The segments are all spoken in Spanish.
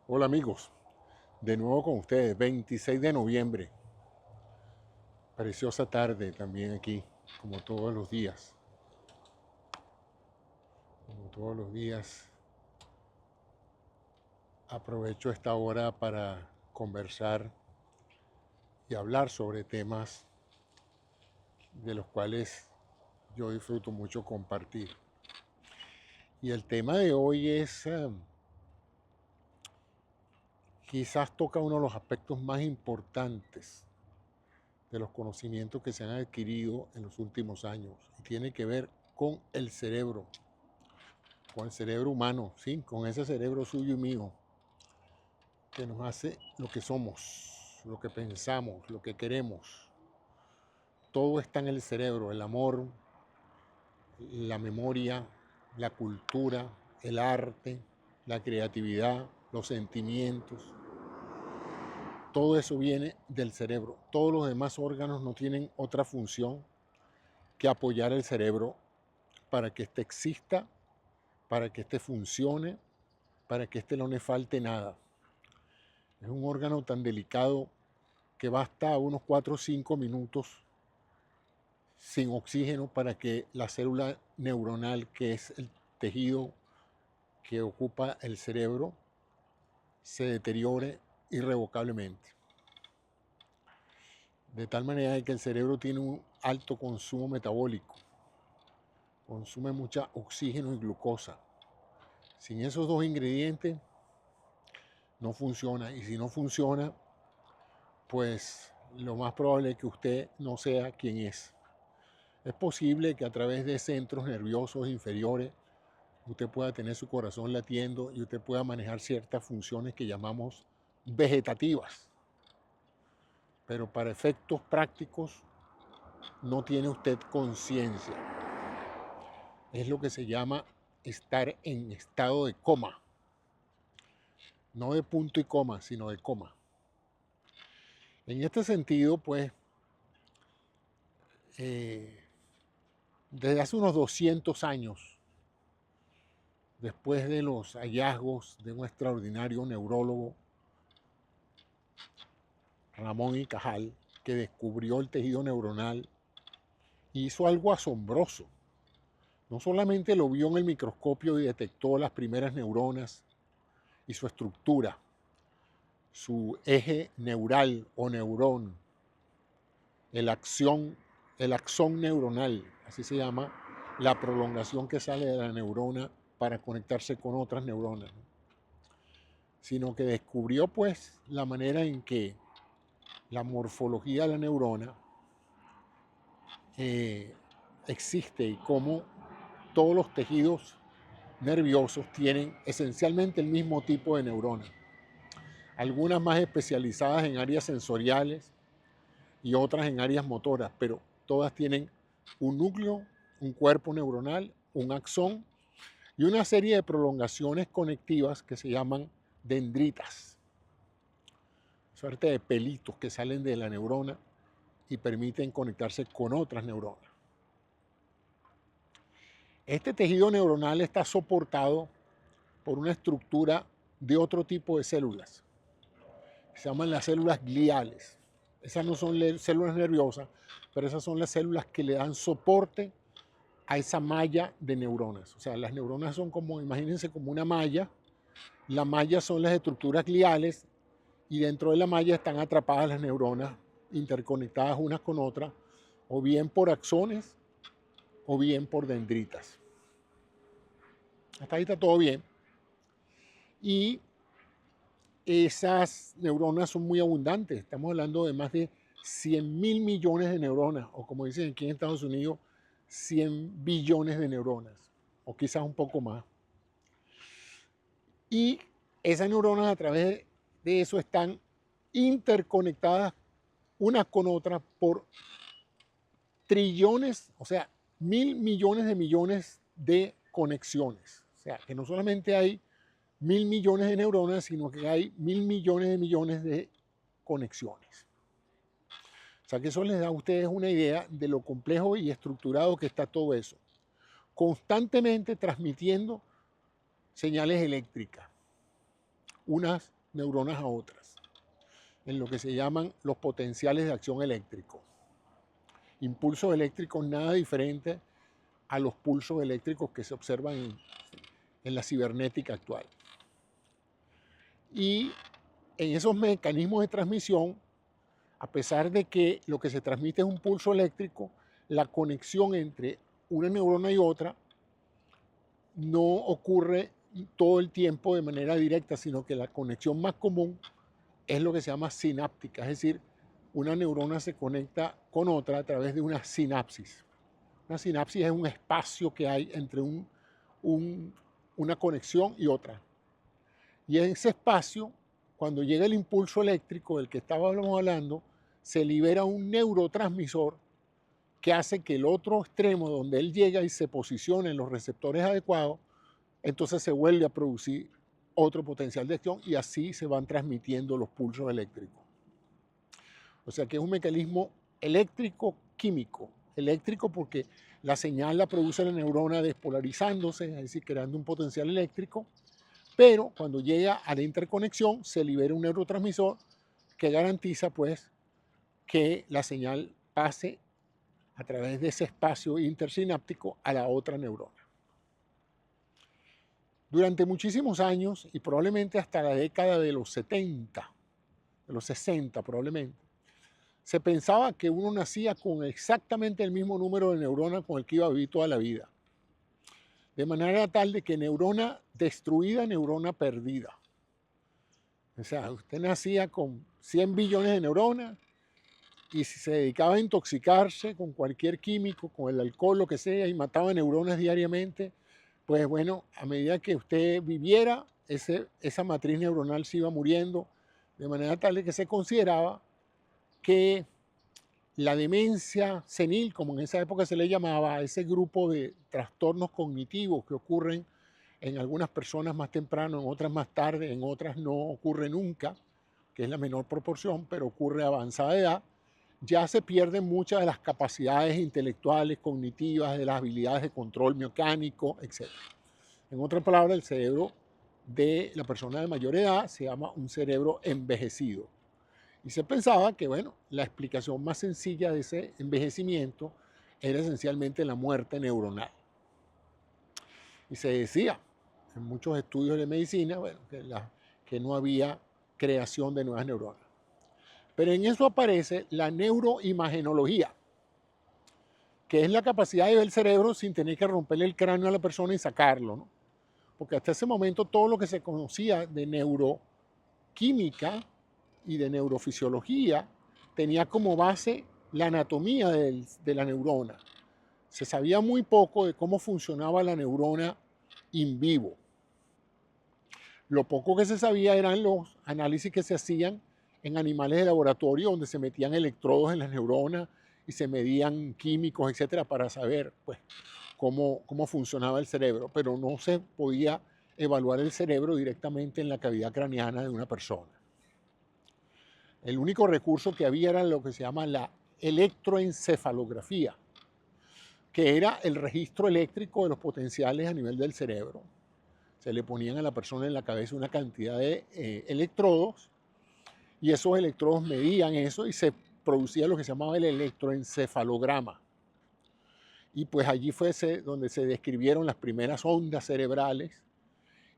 Hola amigos, de nuevo con ustedes, 26 de noviembre, preciosa tarde también aquí, como todos los días, como todos los días. Aprovecho esta hora para conversar y hablar sobre temas de los cuales yo disfruto mucho compartir. Y el tema de hoy es, quizás toca uno de los aspectos más importantes de los conocimientos que se han adquirido en los últimos años y tiene que ver con el cerebro humano, ¿sí? Con ese cerebro suyo y mío que nos hace lo que somos, lo que pensamos, lo que queremos. Todo está en el cerebro, el amor, la memoria, la cultura, el arte, la creatividad, los sentimientos. Todo eso viene del cerebro. Todos los demás órganos no tienen otra función que apoyar el cerebro para que éste exista, para que éste funcione, para que éste no le falte nada. Es un órgano tan delicado que basta unos 4 o 5 minutos sin oxígeno para que la célula neuronal, que es el tejido que ocupa el cerebro, se deteriore irrevocablemente. De tal manera que el cerebro tiene un alto consumo metabólico, consume mucha oxígeno y glucosa. Sin esos dos ingredientes no funciona, y si no funciona, pues lo más probable es que usted no sea quien es. Es posible que a través de centros nerviosos inferiores usted pueda tener su corazón latiendo y usted pueda manejar ciertas funciones que llamamos vegetativas. Pero para efectos prácticos no tiene usted conciencia. Es lo que se llama estar en estado de coma. No de punto y coma, sino de coma. En este sentido, pues, desde hace unos 200 años, después de los hallazgos de un extraordinario neurólogo, Ramón y Cajal, que descubrió el tejido neuronal, hizo algo asombroso. No solamente lo vio en el microscopio y detectó las primeras neuronas y su estructura, su eje neural o neurón, el axón neuronal, así se llama, la prolongación que sale de la neurona para conectarse con otras neuronas, sino que descubrió pues la manera en que la morfología de la neurona existe y cómo todos los tejidos nerviosos tienen esencialmente el mismo tipo de neurona. Algunas más especializadas en áreas sensoriales y otras en áreas motoras, pero todas tienen un núcleo, un cuerpo neuronal, un axón y una serie de prolongaciones conectivas que se llaman dendritas, suerte de pelitos que salen de la neurona y permiten conectarse con otras neuronas. Este tejido neuronal está soportado por una estructura de otro tipo de células. Se llaman las células gliales. Esas no son células nerviosas, pero esas son las células que le dan soporte a esa malla de neuronas. O sea, las neuronas son como, imagínense, como una malla. La malla son las estructuras gliales y dentro de la malla están atrapadas las neuronas interconectadas unas con otras, o bien por axones o bien por dendritas. Hasta ahí está todo bien. Y esas neuronas son muy abundantes. Estamos hablando de más de 100.000 millones de neuronas, o como dicen aquí en Estados Unidos, 100 billones de neuronas, o quizás un poco más. Y esas neuronas a través de eso están interconectadas unas con otras por trillones, o sea, 1.000 millones de conexiones. O sea, que no solamente hay 1.000 millones de neuronas, sino que hay 1.000 millones de conexiones. O sea que eso les da a ustedes una idea de lo complejo y estructurado que está todo eso. Constantemente transmitiendo señales eléctricas. unas neuronas a otras, en lo que se llaman los potenciales de acción eléctrico. Impulsos eléctricos nada diferentes a los pulsos eléctricos que se observan en la cibernética actual. Y en esos mecanismos de transmisión, a pesar de que lo que se transmite es un pulso eléctrico, la conexión entre una neurona y otra no ocurre todo el tiempo de manera directa, sino que la conexión más común es lo que se llama sináptica, es decir, una neurona se conecta con otra a través de una sinapsis. Una sinapsis es un espacio que hay entre una conexión y otra. Y en ese espacio, cuando llega el impulso eléctrico del que estábamos hablando, se libera un neurotransmisor que hace que el otro extremo donde él llega y se posiciona en los receptores adecuados, entonces se vuelve a producir otro potencial de acción y así se van transmitiendo los pulsos eléctricos. O sea que es un mecanismo eléctrico-químico. Eléctrico porque la señal la produce la neurona despolarizándose, es decir, creando un potencial eléctrico, pero cuando llega a la interconexión se libera un neurotransmisor que garantiza pues que la señal pase a través de ese espacio intersináptico a la otra neurona. Durante muchísimos años, y probablemente hasta la década de los 70, de los 60 probablemente, se pensaba que uno nacía con exactamente el mismo número de neuronas con el que iba a vivir toda la vida. De manera tal de que neurona destruida, neurona perdida. O sea, usted nacía con 100 billones de neuronas y si se dedicaba a intoxicarse con cualquier químico, con el alcohol, lo que sea, y mataba neuronas diariamente, pues bueno, a medida que usted viviera, esa matriz neuronal se iba muriendo, de manera tal de que se consideraba que la demencia senil, como en esa época se le llamaba, a ese grupo de trastornos cognitivos que ocurren en algunas personas más temprano, en otras más tarde, en otras no ocurre nunca, que es la menor proporción, pero ocurre a avanzada edad, ya se pierden muchas de las capacidades intelectuales, cognitivas, de las habilidades de control mecánico, etc. En otras palabras, el cerebro de la persona de mayor edad se llama un cerebro envejecido. Y se pensaba que, bueno, la explicación más sencilla de ese envejecimiento era esencialmente la muerte neuronal. Y se decía en muchos estudios de medicina, bueno, que no había creación de nuevas neuronas. Pero en eso aparece la neuroimagenología, que es la capacidad de ver el cerebro sin tener que romperle el cráneo a la persona y sacarlo, ¿no? Porque hasta ese momento todo lo que se conocía de neuroquímica y de neurofisiología tenía como base la anatomía de la neurona. Se sabía muy poco de cómo funcionaba la neurona in vivo. Lo poco que se sabía eran los análisis que se hacían en animales de laboratorio donde se metían electrodos en las neuronas y se medían químicos, etcétera, para saber pues, cómo funcionaba el cerebro, pero no se podía evaluar el cerebro directamente en la cavidad craneana de una persona. El único recurso que había era lo que se llama la electroencefalografía, que era el registro eléctrico de los potenciales a nivel del cerebro. Se le ponían a la persona en la cabeza una cantidad de electrodos y esos electrodos medían eso y se producía lo que se llamaba el electroencefalograma. Y pues allí fue donde se describieron las primeras ondas cerebrales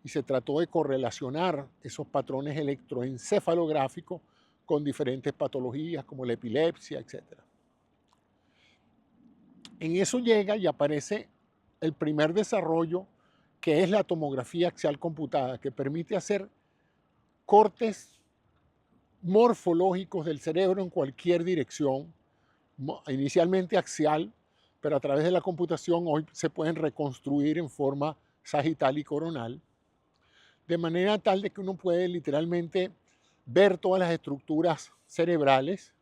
y se trató de correlacionar esos patrones electroencefalográficos con diferentes patologías como la epilepsia, etc. En eso llega y aparece el primer desarrollo, que es la tomografía axial computada, que permite hacer cortes morfológicos del cerebro en cualquier dirección, inicialmente axial, pero a través de la computación hoy se pueden reconstruir en forma sagital y coronal, de manera tal de que uno puede literalmente ver todas las estructuras cerebrales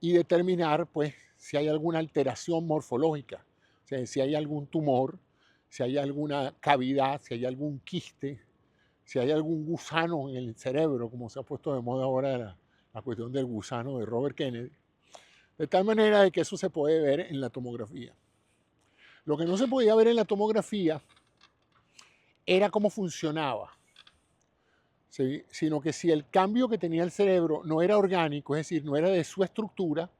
y determinar pues, si hay alguna alteración morfológica, o sea, si hay algún tumor, si hay alguna cavidad, si hay algún quiste, si hay algún gusano en el cerebro, como se ha puesto de moda ahora la cuestión del gusano de Robert Kennedy, de tal manera de que eso se puede ver en la tomografía. Lo que no se podía ver en la tomografía era cómo funcionaba. ¿sí? Sino que si el cambio que tenía el cerebro no era orgánico, es decir, no era de su estructura,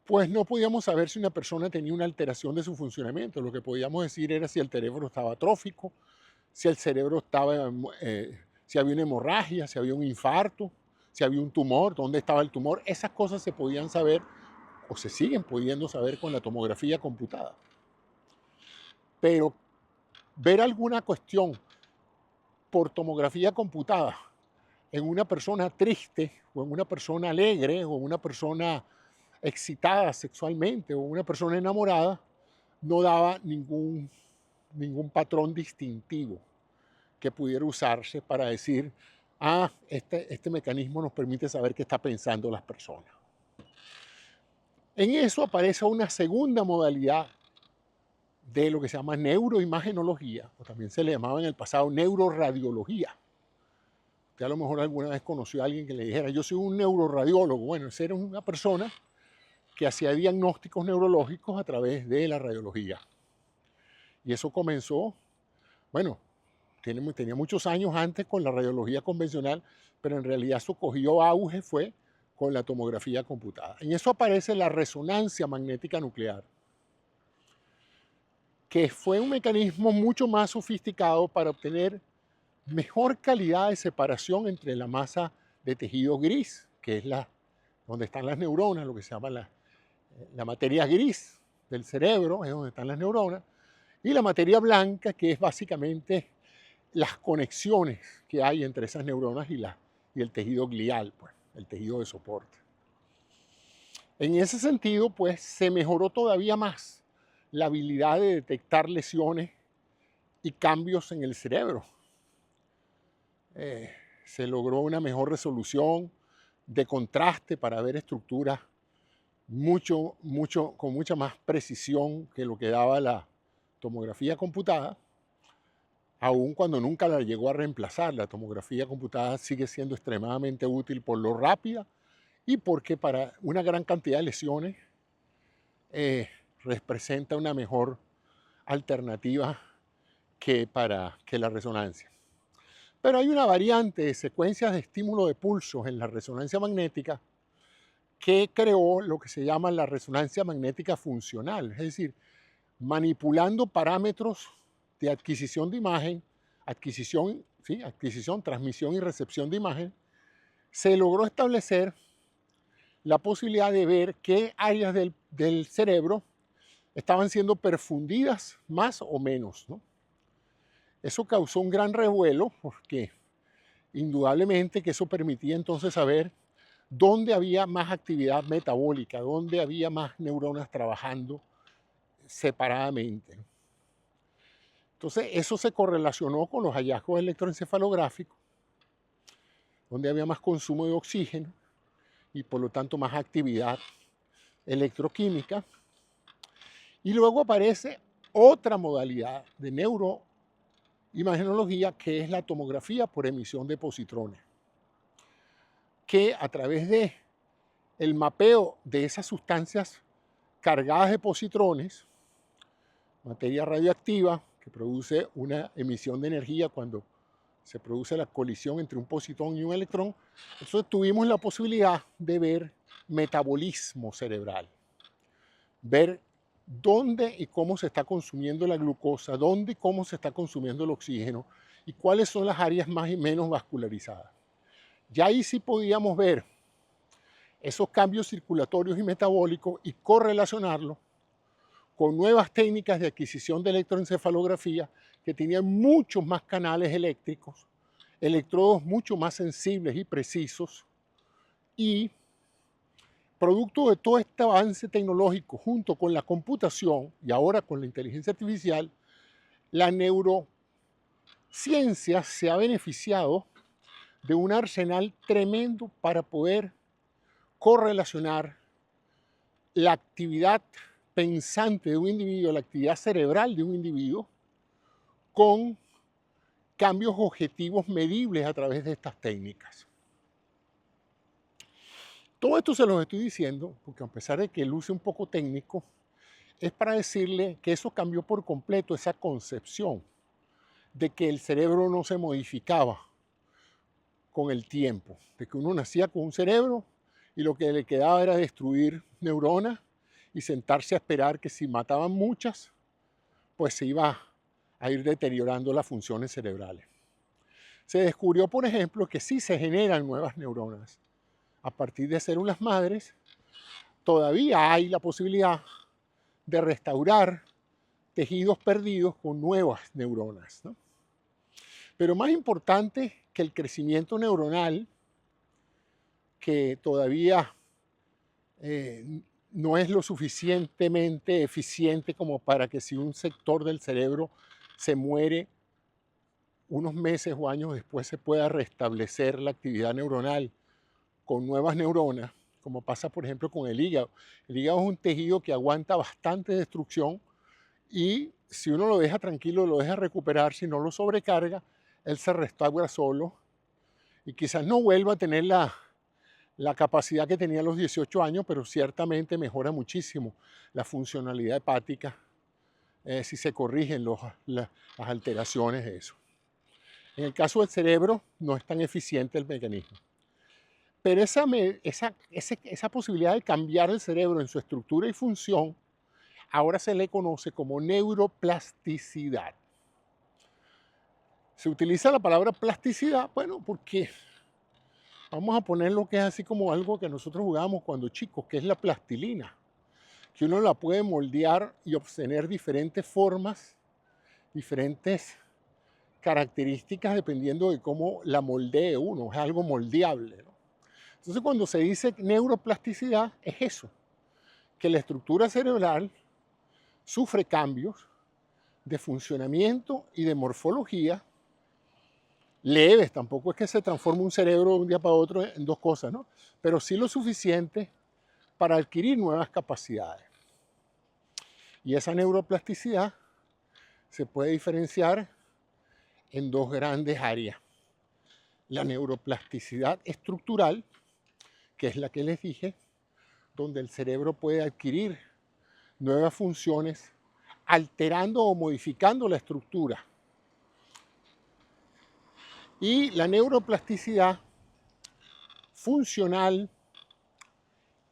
pues no podíamos saber si una persona tenía una alteración de su funcionamiento. Lo que podíamos decir era si el cerebro estaba atrófico, si el cerebro estaba, si había una hemorragia, si había un infarto, si había un tumor, dónde estaba el tumor. Esas cosas se podían saber o se siguen pudiendo saber con la tomografía computada. Pero ver alguna cuestión por tomografía computada en una persona triste o en una persona alegre o en una persona excitada sexualmente o una persona enamorada no daba ningún patrón distintivo que pudiera usarse para decir, este mecanismo nos permite saber qué está pensando las personas. En eso aparece una segunda modalidad de lo que se llama neuroimagenología, o también se le llamaba en el pasado neuroradiología. Usted a lo mejor alguna vez conoció a alguien que le dijera, yo soy un neuroradiólogo. Bueno, esa era una persona que hacía diagnósticos neurológicos a través de la radiología. Y eso comenzó, bueno, tenía muchos años antes con la radiología convencional, pero en realidad eso cogió auge fue con la tomografía computada. En eso aparece la resonancia magnética nuclear, que fue un mecanismo mucho más sofisticado para obtener mejor calidad de separación entre la masa de tejido gris, que es donde están las neuronas, lo que se llama la materia gris del cerebro, es donde están las neuronas, y la materia blanca, que es básicamente las conexiones que hay entre esas neuronas y el tejido glial, pues, el tejido de soporte. En ese sentido, pues, se mejoró todavía más la habilidad de detectar lesiones y cambios en el cerebro. Se logró una mejor resolución de contraste para ver estructuras con mucha más precisión que lo que daba la tomografía computada, aun cuando nunca la llegó a reemplazar. La tomografía computada sigue siendo extremadamente útil por lo rápida y porque para una gran cantidad de lesiones representa una mejor alternativa que la resonancia. Pero hay una variante de secuencias de estímulo de pulsos en la resonancia magnética que creó lo que se llama la resonancia magnética funcional, es decir, manipulando parámetros de adquisición de imagen, adquisición, transmisión y recepción de imagen, se logró establecer la posibilidad de ver qué áreas del cerebro estaban siendo perfundidas más o menos, ¿no? Eso causó un gran revuelo porque indudablemente que eso permitía entonces saber dónde había más actividad metabólica, dónde había más neuronas trabajando separadamente. Entonces eso se correlacionó con los hallazgos electroencefalográficos, donde había más consumo de oxígeno y por lo tanto más actividad electroquímica. Y luego aparece otra modalidad de neuroimagenología que es la tomografía por emisión de positrones, que a través de el mapeo de esas sustancias cargadas de positrones, materia radioactiva que produce una emisión de energía cuando se produce la colisión entre un positrón y un electrón, entonces tuvimos la posibilidad de ver metabolismo cerebral, ver dónde y cómo se está consumiendo la glucosa, dónde y cómo se está consumiendo el oxígeno y cuáles son las áreas más y menos vascularizadas. Ya ahí sí podíamos ver esos cambios circulatorios y metabólicos y correlacionarlos con nuevas técnicas de adquisición de electroencefalografía que tenían muchos más canales eléctricos, electrodos mucho más sensibles y precisos, y producto de todo este avance tecnológico junto con la computación y ahora con la inteligencia artificial, la neurociencia se ha beneficiado de un arsenal tremendo para poder correlacionar la actividad pensante de un individuo, la actividad cerebral de un individuo, con cambios objetivos medibles a través de estas técnicas. Todo esto se los estoy diciendo porque a pesar de que luce un poco técnico, es para decirle que eso cambió por completo esa concepción de que el cerebro no se modificaba con el tiempo, de que uno nacía con un cerebro y lo que le quedaba era destruir neuronas y sentarse a esperar que si mataban muchas, pues se iba a ir deteriorando las funciones cerebrales. Se descubrió, por ejemplo, que sí se generan nuevas neuronas. A partir de células madres, todavía hay la posibilidad de restaurar tejidos perdidos con nuevas neuronas, ¿no? Pero más importante que el crecimiento neuronal, que todavía no es lo suficientemente eficiente como para que si un sector del cerebro se muere, unos meses o años después se pueda restablecer la actividad neuronal con nuevas neuronas, como pasa por ejemplo con el hígado. El hígado es un tejido que aguanta bastante destrucción y si uno lo deja tranquilo, lo deja recuperar, si no lo sobrecarga, él se restaura solo y quizás no vuelva a tener la capacidad que tenía a los 18 años, pero ciertamente mejora muchísimo la funcionalidad hepática si se corrigen las alteraciones de eso. En el caso del cerebro no es tan eficiente el mecanismo. Pero esa posibilidad de cambiar el cerebro en su estructura y función, ahora se le conoce como neuroplasticidad. Se utiliza la palabra plasticidad, bueno, porque vamos a poner lo que es así como algo que nosotros jugábamos cuando chicos, que es la plastilina, que uno la puede moldear y obtener diferentes formas, diferentes características dependiendo de cómo la moldee uno, es algo moldeable, ¿no? Entonces cuando se dice neuroplasticidad es eso, que la estructura cerebral sufre cambios de funcionamiento y de morfología leves, tampoco es que se transforme un cerebro de un día para otro en dos cosas, ¿no? Pero sí lo suficiente para adquirir nuevas capacidades. Y esa neuroplasticidad se puede diferenciar en dos grandes áreas. La neuroplasticidad estructural, que es la que les dije, donde el cerebro puede adquirir nuevas funciones alterando o modificando la estructura. Y la neuroplasticidad funcional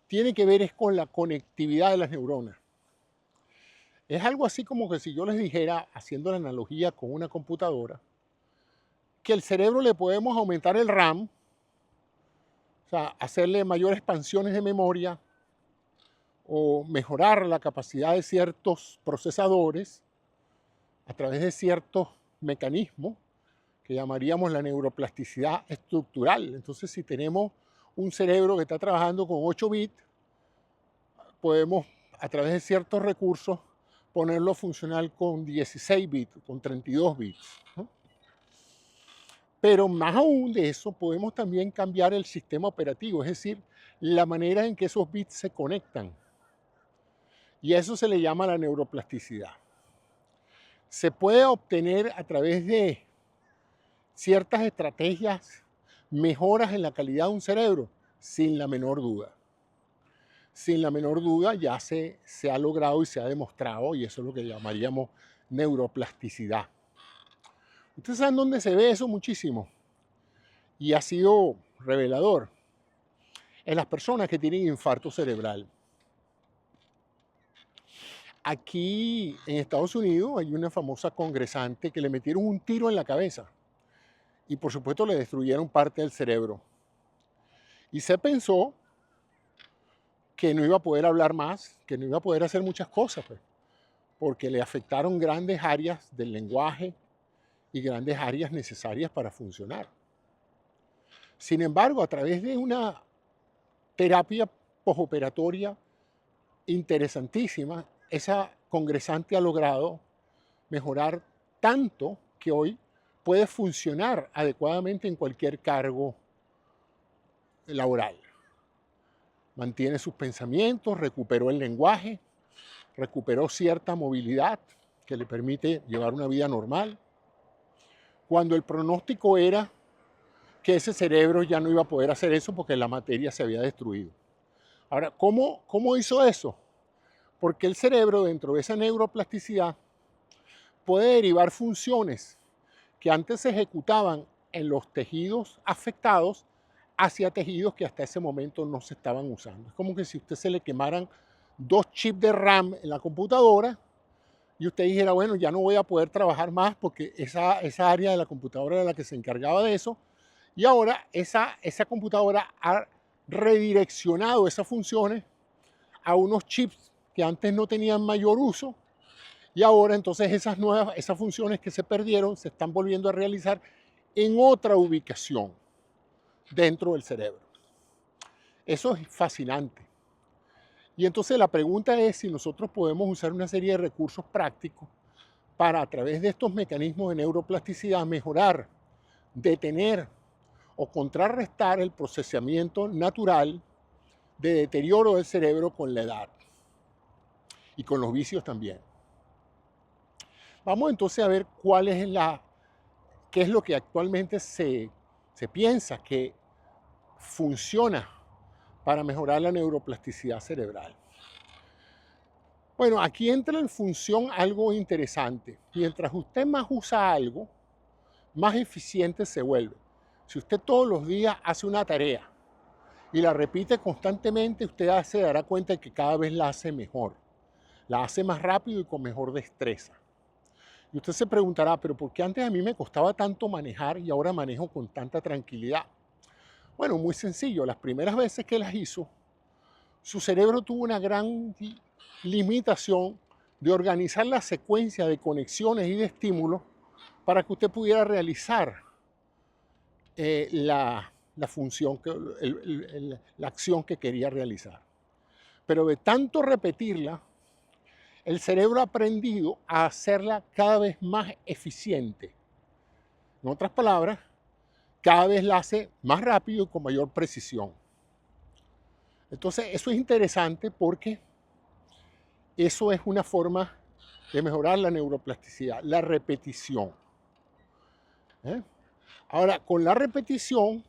tiene que ver es con la conectividad de las neuronas. Es algo así como que si yo les dijera, haciendo la analogía con una computadora, que el cerebro le podemos aumentar el RAM, o sea, hacerle mayores expansiones de memoria o mejorar la capacidad de ciertos procesadores a través de ciertos mecanismos que llamaríamos la neuroplasticidad estructural. Entonces, si tenemos un cerebro que está trabajando con 8 bits, podemos, a través de ciertos recursos, ponerlo funcional con 16 bits, con 32 bits, ¿no? Pero más aún de eso, podemos también cambiar el sistema operativo, es decir, la manera en que esos bits se conectan. Y a eso se le llama la neuroplasticidad. Se puede obtener a través de ciertas estrategias, mejoras en la calidad de un cerebro, sin la menor duda. Sin la menor duda ya se ha logrado y se ha demostrado, y eso es lo que llamaríamos neuroplasticidad. Ustedes saben dónde se ve eso muchísimo, y ha sido revelador, en las personas que tienen infarto cerebral. Aquí en Estados Unidos hay una famosa congresante que le metieron un tiro en la cabeza y por supuesto le destruyeron parte del cerebro. Y se pensó que no iba a poder hablar más, que no iba a poder hacer muchas cosas, pues, porque le afectaron grandes áreas del lenguaje y grandes áreas necesarias para funcionar. Sin embargo, a través de una terapia postoperatoria interesantísima, esa congresante ha logrado mejorar tanto que hoy puede funcionar adecuadamente en cualquier cargo laboral. Mantiene sus pensamientos, recuperó el lenguaje, recuperó cierta movilidad que le permite llevar una vida normal. Cuando el pronóstico era que ese cerebro ya no iba a poder hacer eso porque la materia se había destruido. Ahora, ¿cómo hizo eso? Porque el cerebro, dentro de esa neuroplasticidad, puede derivar funciones que antes se ejecutaban en los tejidos afectados hacia tejidos que hasta ese momento no se estaban usando. Es como que si a usted se le quemaran 2 chips de RAM en la computadora y usted dijera, bueno, ya no voy a poder trabajar más porque esa área de la computadora era la que se encargaba de eso, y ahora esa computadora ha redireccionado esas funciones a unos chips que antes no tenían mayor uso, y ahora entonces esas funciones que se perdieron se están volviendo a realizar en otra ubicación dentro del cerebro. Eso es fascinante. Y entonces la pregunta es si nosotros podemos usar una serie de recursos prácticos para, a través de estos mecanismos de neuroplasticidad, mejorar, detener o contrarrestar el procesamiento natural de deterioro del cerebro con la edad y con los vicios también. Vamos entonces a ver qué es lo que actualmente se piensa que funciona para mejorar la neuroplasticidad cerebral. Bueno, aquí entra en función algo interesante. Mientras usted más usa algo, más eficiente se vuelve. Si usted todos los días hace una tarea y la repite constantemente, usted se dará cuenta de que cada vez la hace mejor. La hace más rápido y con mejor destreza. Y usted se preguntará, pero ¿por qué antes a mí me costaba tanto manejar y ahora manejo con tanta tranquilidad? Bueno, muy sencillo. Las primeras veces que las hizo, su cerebro tuvo una gran limitación de organizar la secuencia de conexiones y de estímulos para que usted pudiera realizar la función, la acción que quería realizar. Pero de tanto repetirla, el cerebro ha aprendido a hacerla cada vez más eficiente. En otras palabras, cada vez la hace más rápido y con mayor precisión. Entonces, eso es interesante porque eso es una forma de mejorar la neuroplasticidad, la repetición. Ahora, con la repetición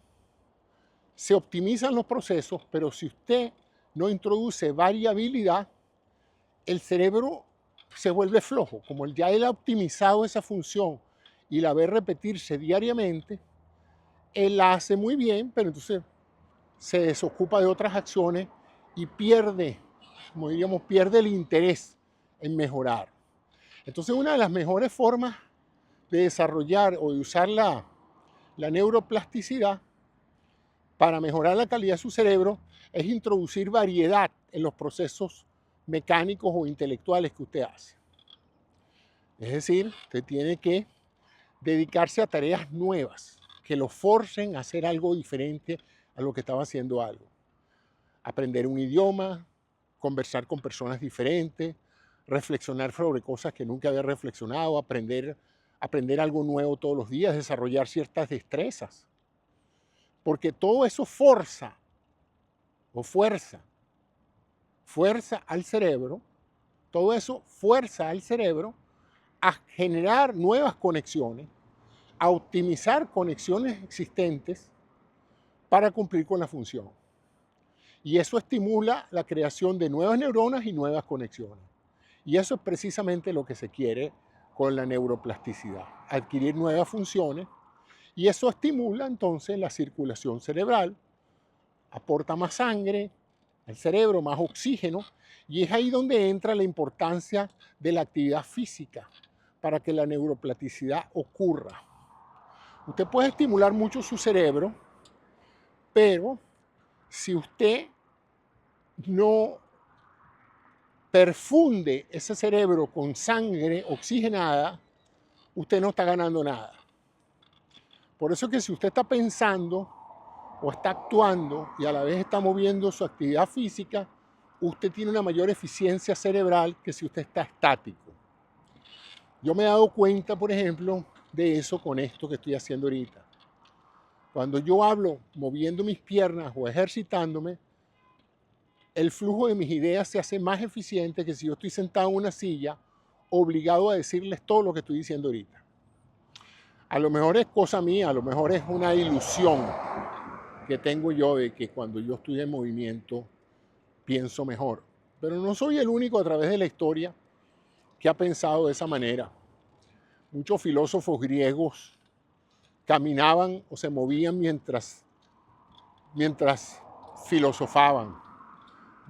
se optimizan los procesos, pero si usted no introduce variabilidad, el cerebro se vuelve flojo. Como ya él ha optimizado esa función y la ve repetirse diariamente, él la hace muy bien, pero entonces se desocupa de otras acciones y pierde, como diríamos, pierde el interés en mejorar. Entonces, una de las mejores formas de desarrollar o de usar la neuroplasticidad para mejorar la calidad de su cerebro es introducir variedad en los procesos mecánicos o intelectuales que usted hace. Es decir, usted tiene que dedicarse a tareas nuevas que lo forcen a hacer algo diferente a lo que estaba haciendo algo. Aprender un idioma, conversar con personas diferentes, reflexionar sobre cosas que nunca había reflexionado, aprender algo nuevo todos los días, desarrollar ciertas destrezas. Porque todo eso fuerza al cerebro, todo eso fuerza al cerebro a generar nuevas conexiones, a optimizar conexiones existentes para cumplir con la función. Y eso estimula la creación de nuevas neuronas y nuevas conexiones. Y eso es precisamente lo que se quiere con la neuroplasticidad, adquirir nuevas funciones, y eso estimula entonces la circulación cerebral, aporta más sangre al cerebro, más oxígeno, y es ahí donde entra la importancia de la actividad física para que la neuroplasticidad ocurra. Usted puede estimular mucho su cerebro, pero si usted no perfunde ese cerebro con sangre oxigenada, usted no está ganando nada. Por eso es que si usted está pensando o está actuando y a la vez está moviendo su actividad física, usted tiene una mayor eficiencia cerebral que si usted está estático. Yo me he dado cuenta, por ejemplo, de eso con esto que estoy haciendo ahorita. Cuando yo hablo moviendo mis piernas o ejercitándome, el flujo de mis ideas se hace más eficiente que si yo estoy sentado en una silla, obligado a decirles todo lo que estoy diciendo ahorita. A lo mejor es cosa mía, a lo mejor es una ilusión que tengo yo de que cuando yo estoy en movimiento pienso mejor. Pero no soy el único a través de la historia que ha pensado de esa manera. Muchos filósofos griegos caminaban o se movían mientras filosofaban.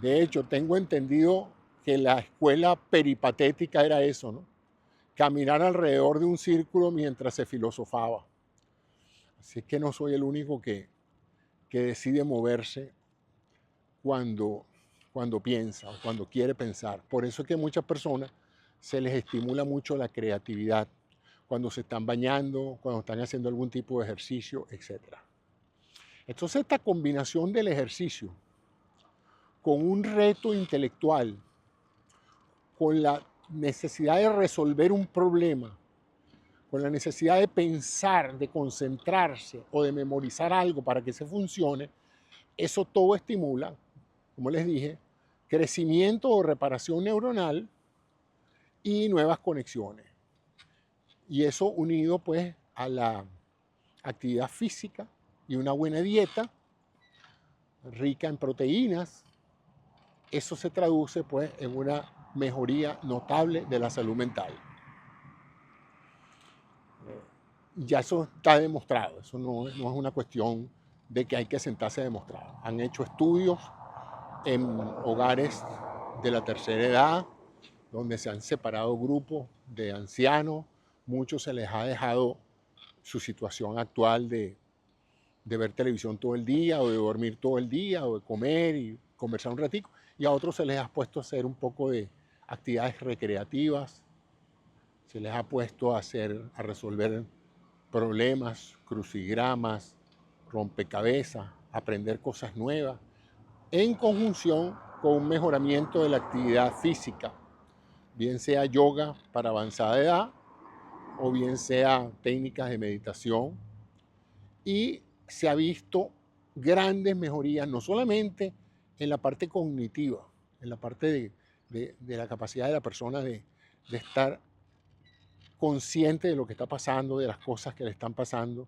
De hecho, tengo entendido que la escuela peripatética era eso, ¿no? Caminar alrededor de un círculo mientras se filosofaba. Así que no soy el único que decide moverse cuando, cuando piensa o cuando quiere pensar. Por eso es que a muchas personas se les estimula mucho la creatividad cuando se están bañando, cuando están haciendo algún tipo de ejercicio, etc. Entonces esta combinación del ejercicio con un reto intelectual, con la necesidad de resolver un problema, con la necesidad de pensar, de concentrarse o de memorizar algo para que se funcione, eso todo estimula, como les dije, crecimiento o reparación neuronal y nuevas conexiones. Y eso unido pues a la actividad física y una buena dieta rica en proteínas, eso se traduce pues en una mejoría notable de la salud mental. Ya eso está demostrado, eso no es una cuestión de que hay que sentarse a demostrar. Han hecho estudios en hogares de la tercera edad, donde se han separado grupos de ancianos, muchos se les ha dejado su situación actual de ver televisión todo el día, o de dormir todo el día, o de comer y conversar un ratico, y a otros se les ha puesto a hacer un poco de actividades recreativas, se les ha puesto a resolver problemas, crucigramas, rompecabezas, aprender cosas nuevas, en conjunción con un mejoramiento de la actividad física, bien sea yoga para avanzada edad o bien sea técnicas de meditación. Y se ha visto grandes mejorías, no solamente en la parte cognitiva, en la parte de la capacidad de la persona de estar consciente de lo que está pasando, de las cosas que le están pasando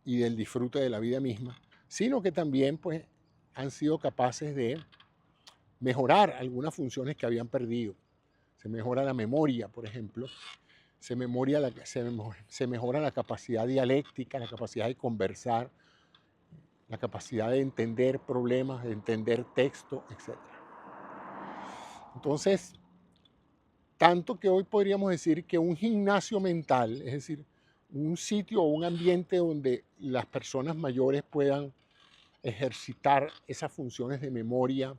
y del disfrute de la vida misma, sino que también pues, han sido capaces de mejorar algunas funciones que habían perdido. Se mejora la memoria, por ejemplo, se mejora la capacidad dialéctica, la capacidad de conversar, la capacidad de entender problemas, de entender texto, etc. Entonces, tanto que hoy podríamos decir que un gimnasio mental, es decir, un sitio o un ambiente donde las personas mayores puedan ejercitar esas funciones de memoria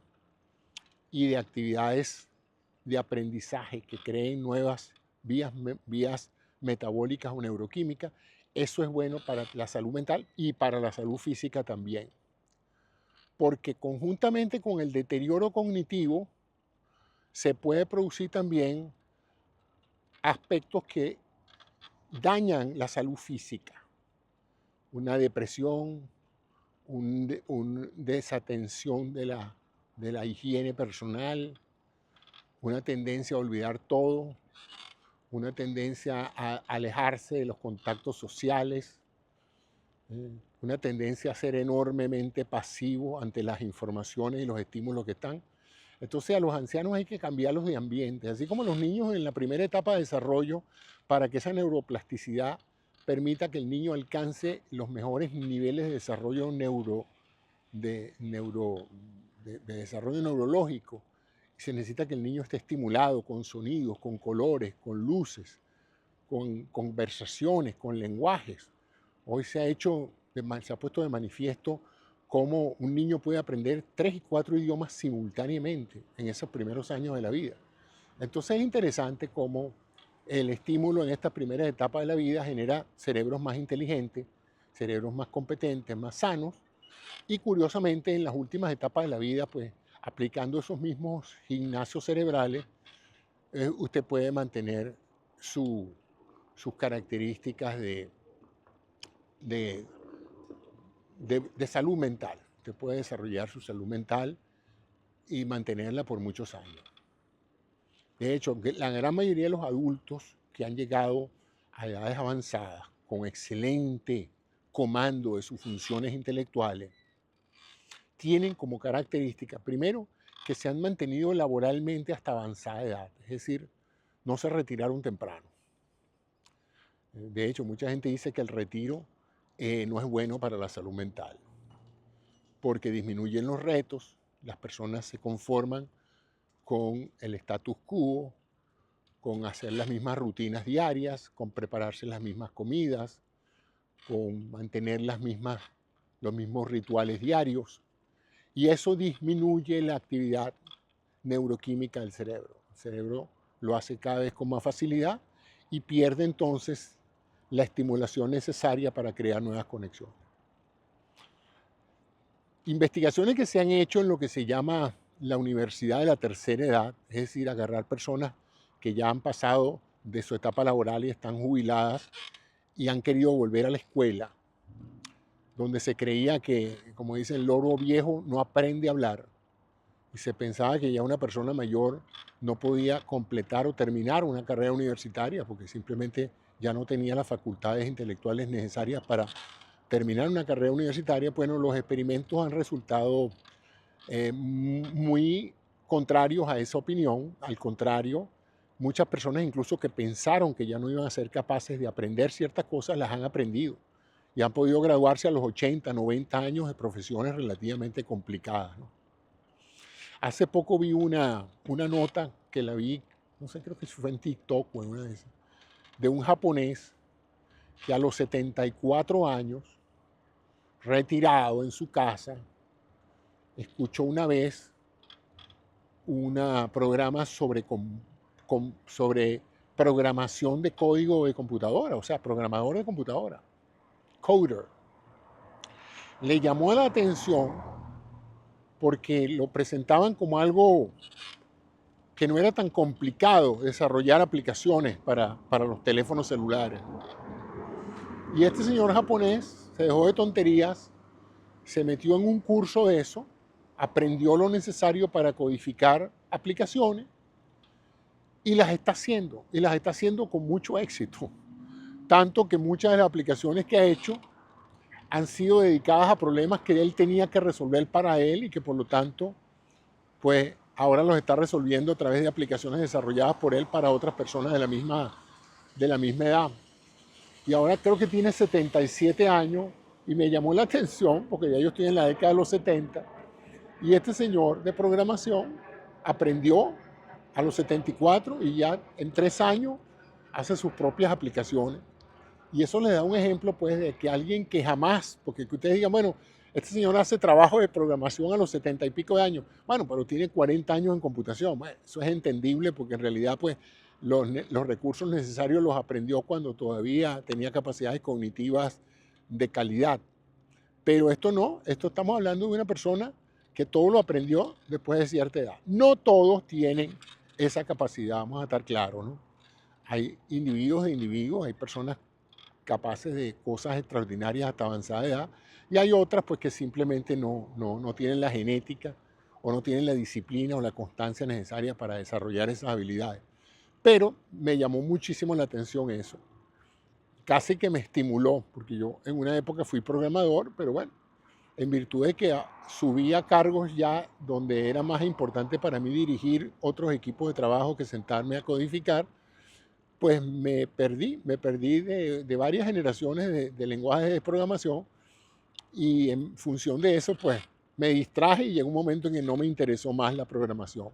y de actividades de aprendizaje que creen nuevas vías metabólicas o neuroquímicas, eso es bueno para la salud mental y para la salud física también. Porque conjuntamente con el deterioro cognitivo se puede producir también aspectos que dañan la salud física. Una depresión, una desatención de la higiene personal, una tendencia a olvidar todo, una tendencia a alejarse de los contactos sociales, una tendencia a ser enormemente pasivo ante las informaciones y los estímulos que están. Entonces a los ancianos hay que cambiarlos de ambiente, así como los niños en la primera etapa de desarrollo, para que esa neuroplasticidad permita que el niño alcance los mejores niveles de desarrollo de desarrollo neurológico. Se necesita que el niño esté estimulado con sonidos, con colores, con luces, con conversaciones, con lenguajes. Hoy se ha puesto de manifiesto cómo un niño puede aprender 3 y 4 idiomas simultáneamente en esos primeros años de la vida. Entonces es interesante cómo el estímulo en estas primeras etapas de la vida genera cerebros más inteligentes, cerebros más competentes, más sanos, y curiosamente en las últimas etapas de la vida, pues aplicando esos mismos gimnasios cerebrales, usted puede mantener sus características de, de salud mental. Usted puede desarrollar su salud mental y mantenerla por muchos años. De hecho, la gran mayoría de los adultos que han llegado a edades avanzadas con excelente comando de sus funciones intelectuales, tienen como característica, primero, que se han mantenido laboralmente hasta avanzada edad, es decir, no se retiraron temprano. De hecho, mucha gente dice que el retiro no es bueno para la salud mental, porque disminuyen los retos, las personas se conforman con el status quo, con hacer las mismas rutinas diarias, con prepararse las mismas comidas, con mantener los mismos rituales diarios. Y eso disminuye la actividad neuroquímica del cerebro. El cerebro lo hace cada vez con más facilidad y pierde entonces la estimulación necesaria para crear nuevas conexiones. Investigaciones que se han hecho en lo que se llama la universidad de la tercera edad, es decir, agarrar personas que ya han pasado de su etapa laboral y están jubiladas y han querido volver a la escuela, donde se creía que, como dice el loro viejo, no aprende a hablar. Y se pensaba que ya una persona mayor no podía completar o terminar una carrera universitaria porque simplemente ya no tenía las facultades intelectuales necesarias para terminar una carrera universitaria. Bueno, los experimentos han resultado muy contrarios a esa opinión. Al contrario, muchas personas incluso que pensaron que ya no iban a ser capaces de aprender ciertas cosas, las han aprendido y han podido graduarse a los 80, 90 años de profesiones relativamente complicadas, ¿no? Hace poco vi una nota que la vi, no sé, creo que fue en TikTok o en una de esas, de un japonés que a los 74 años, retirado en su casa, escuchó una vez un programa sobre programación de código de computadora, o sea, programador de computadora, coder. Le llamó la atención porque lo presentaban como algo que no era tan complicado desarrollar aplicaciones para los teléfonos celulares. Y este señor japonés se dejó de tonterías, se metió en un curso de eso, aprendió lo necesario para codificar aplicaciones y las está haciendo con mucho éxito. Tanto que muchas de las aplicaciones que ha hecho han sido dedicadas a problemas que él tenía que resolver para él y que por lo tanto, pues ahora los está resolviendo a través de aplicaciones desarrolladas por él para otras personas de la misma edad. Y ahora creo que tiene 77 años y me llamó la atención porque ya yo estoy en la década de los 70 y este señor de programación aprendió a los 74 y ya en 3 años hace sus propias aplicaciones. Y eso le da un ejemplo pues de que alguien que jamás, porque que ustedes digan, bueno, este señor hace trabajo de programación a los 70 y pico de años, bueno, pero tiene 40 años en computación. Bueno, eso es entendible porque en realidad pues los recursos necesarios los aprendió cuando todavía tenía capacidades cognitivas de calidad. Pero esto no, esto estamos hablando de una persona que todo lo aprendió después de cierta edad. No todos tienen esa capacidad, vamos a estar claros, ¿no? Hay individuos de individuos, hay personas capaces de cosas extraordinarias hasta avanzada edad, y hay otras pues que simplemente no tienen la genética o no tienen la disciplina o la constancia necesaria para desarrollar esas habilidades. Pero me llamó muchísimo la atención eso. Casi que me estimuló, porque yo en una época fui programador, pero bueno, en virtud de que subí a cargos ya donde era más importante para mí dirigir otros equipos de trabajo que sentarme a codificar, pues me perdí de varias generaciones de lenguajes de programación y en función de eso, pues me distraje y llegó un momento en que no me interesó más la programación.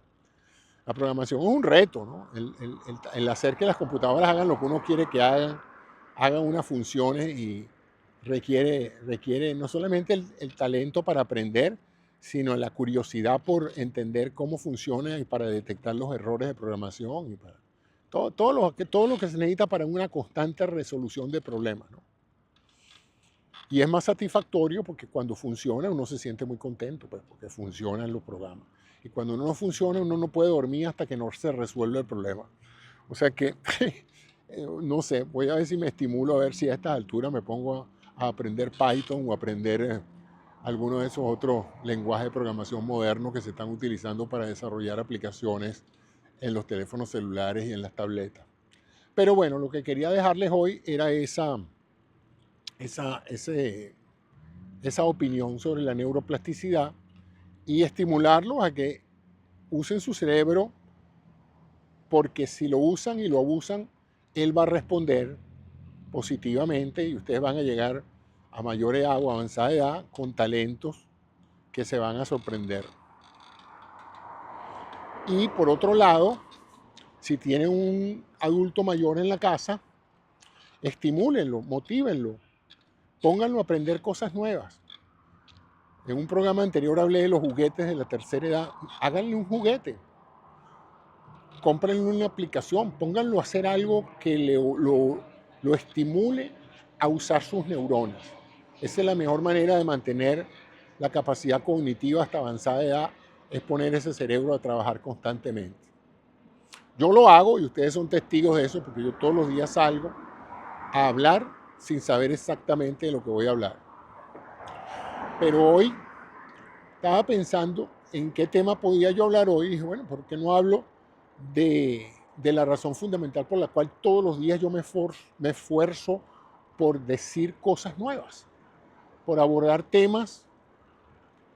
La programación es un reto, ¿no? El hacer que las computadoras hagan lo que uno quiere que hagan unas funciones y requiere no solamente el talento para aprender, sino la curiosidad por entender cómo funciona y para detectar los errores de programación y para todo lo que se necesita para una constante resolución de problemas, ¿no? Y es más satisfactorio porque cuando funciona uno se siente muy contento, pues, porque funcionan los programas. Y cuando uno no funciona, uno no puede dormir hasta que no se resuelve el problema. O sea que, no sé, voy a ver si me estimulo a ver si a estas alturas me pongo a aprender Python o aprender alguno de esos otros lenguajes de programación modernos que se están utilizando para desarrollar aplicaciones en los teléfonos celulares y en las tabletas. Pero bueno, lo que quería dejarles hoy era esa opinión sobre la neuroplasticidad y estimularlos a que usen su cerebro, porque si lo usan y lo abusan, él va a responder positivamente y ustedes van a llegar a mayor edad o avanzada edad con talentos que se van a sorprender. Y por otro lado, si tienen un adulto mayor en la casa, estimúlenlo, motívenlo, pónganlo a aprender cosas nuevas. En un programa anterior hablé de los juguetes de la tercera edad. Háganle un juguete, cómprenle una aplicación, pónganlo a hacer algo que lo estimule a usar sus neuronas. Esa es la mejor manera de mantener la capacidad cognitiva hasta avanzada edad, es poner ese cerebro a trabajar constantemente. Yo lo hago y ustedes son testigos de eso porque yo todos los días salgo a hablar sin saber exactamente de lo que voy a hablar. Pero hoy estaba pensando en qué tema podía yo hablar hoy y dije, bueno, ¿por qué no hablo de la razón fundamental por la cual todos los días yo me esfuerzo por decir cosas nuevas, por abordar temas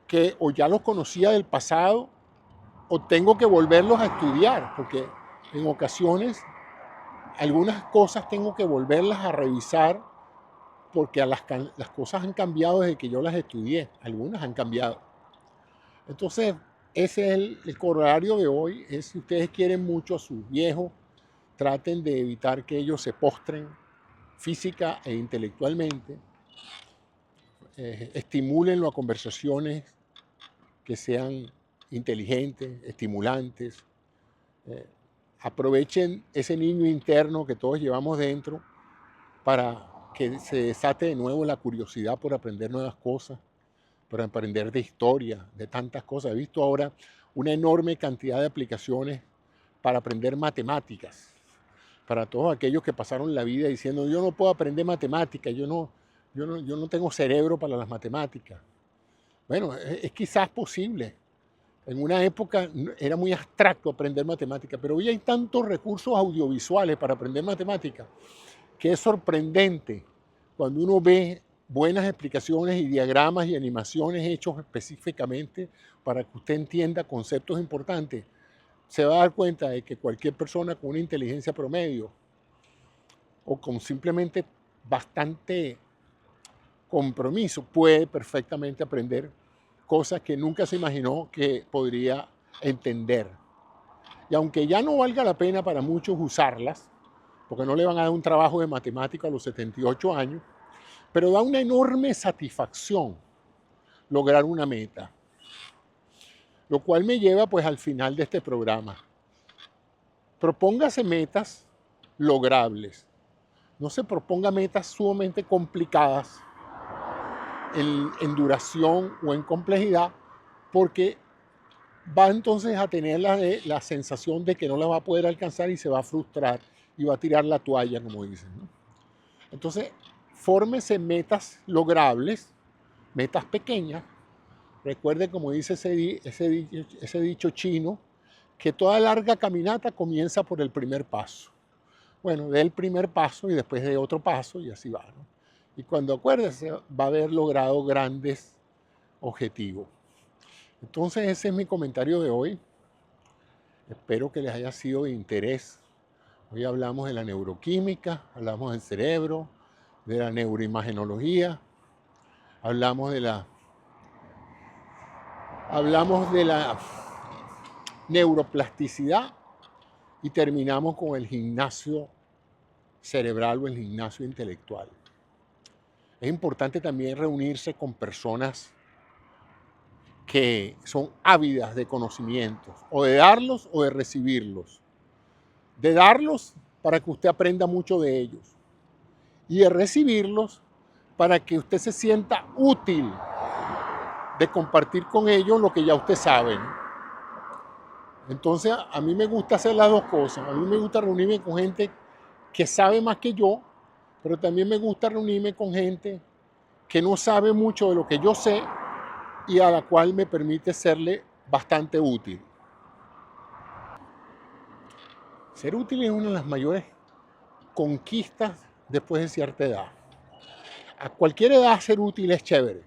que o ya los conocía del pasado o tengo que volverlos a estudiar, porque en ocasiones algunas cosas tengo que volverlas a revisar porque las cosas han cambiado desde que yo las estudié, algunas han cambiado. Entonces, ese es el corolario de hoy, es si ustedes quieren mucho a sus viejos, traten de evitar que ellos se postren física e intelectualmente, estimúlenlo a conversaciones que sean inteligentes, estimulantes, aprovechen ese niño interno que todos llevamos dentro para que se desate de nuevo la curiosidad por aprender nuevas cosas, por aprender de historia, de tantas cosas. He visto ahora una enorme cantidad de aplicaciones para aprender matemáticas, para todos aquellos que pasaron la vida diciendo yo no puedo aprender matemáticas, yo no tengo cerebro para las matemáticas. Bueno, es quizás posible. En una época era muy abstracto aprender matemáticas, pero hoy hay tantos recursos audiovisuales para aprender matemáticas que es sorprendente cuando uno ve buenas explicaciones y diagramas y animaciones hechos específicamente para que usted entienda conceptos importantes. Se va a dar cuenta de que cualquier persona con una inteligencia promedio o con simplemente bastante compromiso puede perfectamente aprender cosas que nunca se imaginó que podría entender. Y aunque ya no valga la pena para muchos usarlas, porque no le van a dar un trabajo de matemática a los 78 años, pero da una enorme satisfacción lograr una meta. Lo cual me lleva pues al final de este programa. Propóngase metas logrables. No se proponga metas sumamente complicadas en duración o en complejidad, porque va entonces a tener la sensación de que no la va a poder alcanzar y se va a frustrar y va a tirar la toalla, como dicen, ¿no? Entonces, fórmese metas logrables, metas pequeñas. Recuerde, como dice ese dicho chino, que toda larga caminata comienza por el primer paso. Bueno, dé el primer paso y después de otro paso y así va, ¿no? Y cuando acuérdese, va a haber logrado grandes objetivos. Entonces, ese es mi comentario de hoy. Espero que les haya sido de interés. Hoy hablamos de la neuroquímica, hablamos del cerebro, de la neuroimagenología, hablamos de la neuroplasticidad y terminamos con el gimnasio cerebral o el gimnasio intelectual. Es importante también reunirse con personas que son ávidas de conocimientos, o de darlos o de recibirlos. De darlos para que usted aprenda mucho de ellos y de recibirlos para que usted se sienta útil de compartir con ellos lo que ya usted sabe, ¿no? Entonces, a mí me gusta hacer las dos cosas. A mí me gusta reunirme con gente que sabe más que yo, pero también me gusta reunirme con gente que no sabe mucho de lo que yo sé y a la cual me permite serle bastante útil. Ser útil es una de las mayores conquistas después de cierta edad. A cualquier edad ser útil es chévere,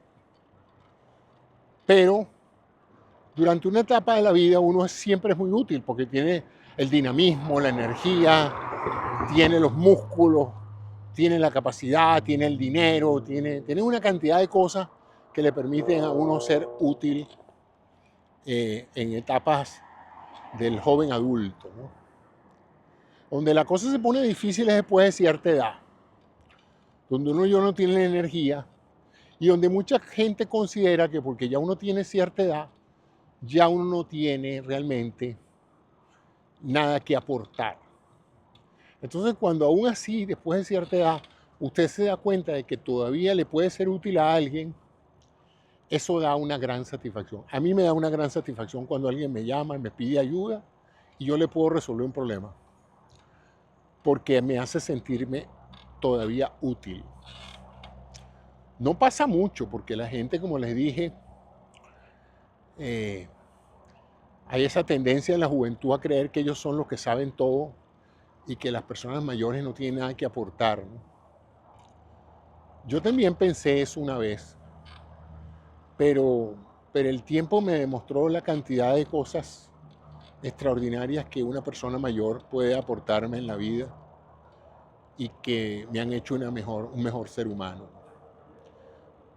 pero durante una etapa de la vida uno siempre es muy útil porque tiene el dinamismo, la energía, tiene los músculos, tiene la capacidad, tiene el dinero, tiene una cantidad de cosas que le permiten a uno ser útil en etapas del joven adulto, ¿no? Donde la cosa se pone difícil es después de cierta edad, donde uno ya no tiene la energía y donde mucha gente considera que porque ya uno tiene cierta edad, ya uno no tiene realmente nada que aportar. Entonces, cuando aún así, después de cierta edad, usted se da cuenta de que todavía le puede ser útil a alguien, eso da una gran satisfacción. A mí me da una gran satisfacción cuando alguien me llama y me pide ayuda y yo le puedo resolver un problema, porque me hace sentirme todavía útil. No pasa mucho, porque la gente, como les dije, hay esa tendencia en la juventud a creer que ellos son los que saben todo y que las personas mayores no tienen nada que aportar, ¿no? Yo también pensé eso una vez, pero el tiempo me demostró la cantidad de cosas extraordinarias que una persona mayor puede aportarme en la vida y que me han hecho un mejor ser humano.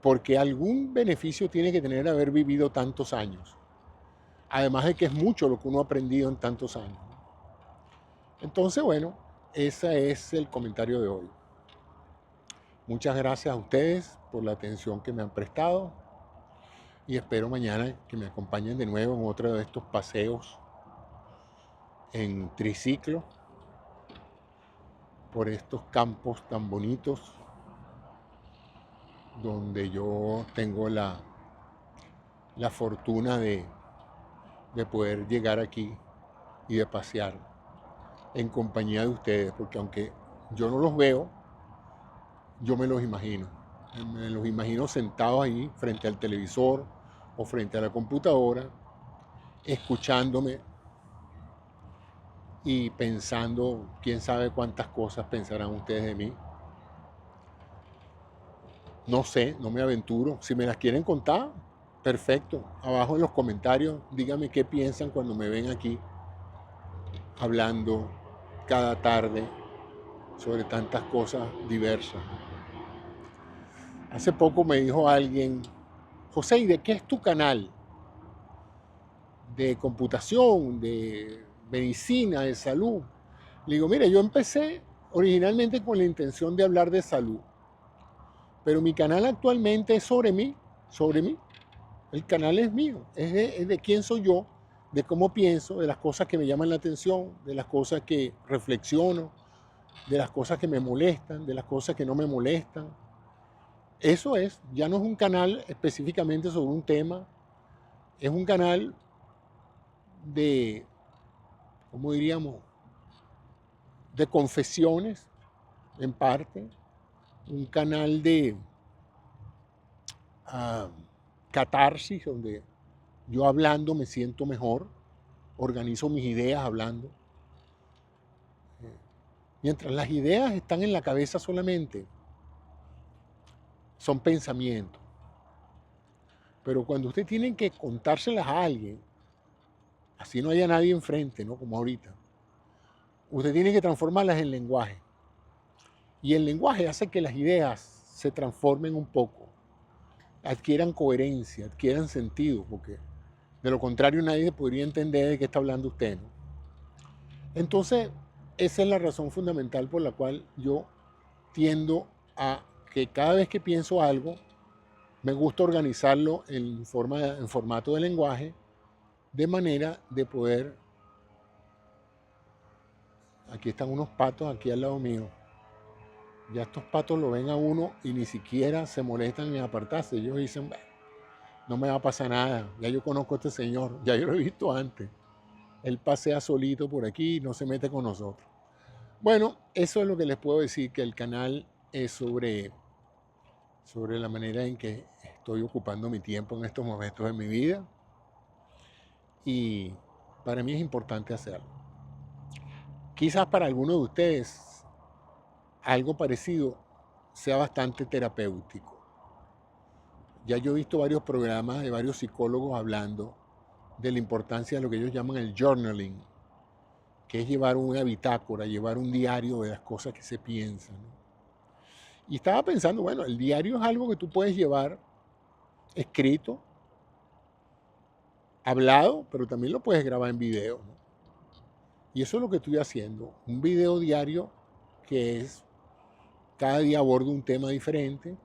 Porque algún beneficio tiene que tener haber vivido tantos años. Además de que es mucho lo que uno ha aprendido en tantos años. Entonces, bueno, ese es el comentario de hoy. Muchas gracias a ustedes por la atención que me han prestado y espero mañana que me acompañen de nuevo en otro de estos paseos en triciclo por estos campos tan bonitos donde yo tengo la fortuna de poder llegar aquí y de pasear en compañía de ustedes, porque aunque yo no los veo, yo me los imagino. Me los imagino sentados ahí frente al televisor o frente a la computadora, escuchándome y pensando, quién sabe cuántas cosas pensarán ustedes de mí. No sé, no me aventuro. Si me las quieren contar, perfecto. Abajo en los comentarios, díganme qué piensan cuando me ven aquí hablando cada tarde sobre tantas cosas diversas. Hace poco me dijo alguien, José, ¿y de qué es tu canal? De computación, de medicina, de salud. Le digo, mire, yo empecé originalmente con la intención de hablar de salud, pero mi canal actualmente es sobre mí, sobre mí. El canal es mío, es de quién soy yo, de cómo pienso, de las cosas que me llaman la atención, de las cosas que reflexiono, de las cosas que me molestan, de las cosas que no me molestan. Eso es, ya no es un canal específicamente sobre un tema, es un canal de, ¿cómo diríamos?, de confesiones, en parte, un canal de uh, catarsis, donde yo hablando me siento mejor, organizo mis ideas hablando. Mientras las ideas están en la cabeza solamente, son pensamientos. Pero cuando usted tiene que contárselas a alguien, así no haya nadie enfrente, ¿no? Como ahorita, usted tiene que transformarlas en lenguaje. Y el lenguaje hace que las ideas se transformen un poco, adquieran coherencia, adquieran sentido, porque de lo contrario nadie podría entender de qué está hablando usted, ¿no? Entonces, esa es la razón fundamental por la cual yo tiendo a que cada vez que pienso algo, me gusta organizarlo en formato de lenguaje, de manera de poder... Aquí están unos patos aquí al lado mío. Ya estos patos lo ven a uno y ni siquiera se molestan en apartarse. Ellos dicen, no me va a pasar nada, ya yo conozco a este señor, ya yo lo he visto antes. Él pasea solito por aquí y no se mete con nosotros. Bueno, eso es lo que les puedo decir, que el canal es sobre la manera en que estoy ocupando mi tiempo en estos momentos de mi vida. Y para mí es importante hacerlo. Quizás para algunos de ustedes algo parecido sea bastante terapéutico. Ya yo he visto varios programas de varios psicólogos hablando de la importancia de lo que ellos llaman el journaling, que es llevar una bitácora, llevar un diario de las cosas que se piensan. Y estaba pensando, bueno, el diario es algo que tú puedes llevar escrito, hablado, pero también lo puedes grabar en video, ¿no? Y eso es lo que estoy haciendo, un video diario que es, cada día abordo un tema diferente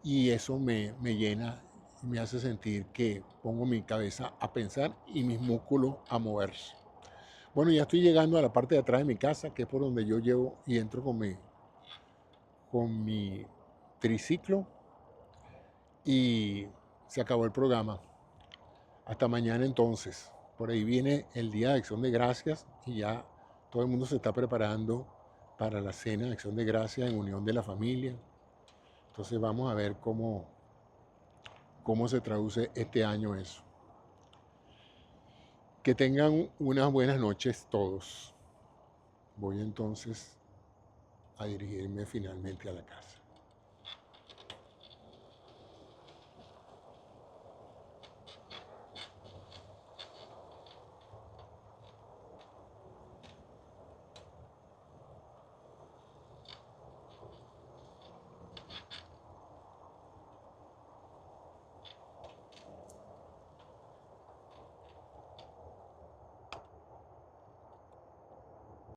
y eso me llena y me hace sentir que pongo mi cabeza a pensar y mis músculos a moverse. Bueno, ya estoy llegando a la parte de atrás de mi casa, que es por donde yo llevo y entro con mi triciclo y se acabó el programa. Hasta mañana entonces. Por ahí viene el Día de Acción de Gracias y ya todo el mundo se está preparando para la cena de Acción de Gracias en unión de la familia. Entonces vamos a ver cómo se traduce este año eso. Que tengan unas buenas noches todos. Voy entonces a dirigirme finalmente a la casa.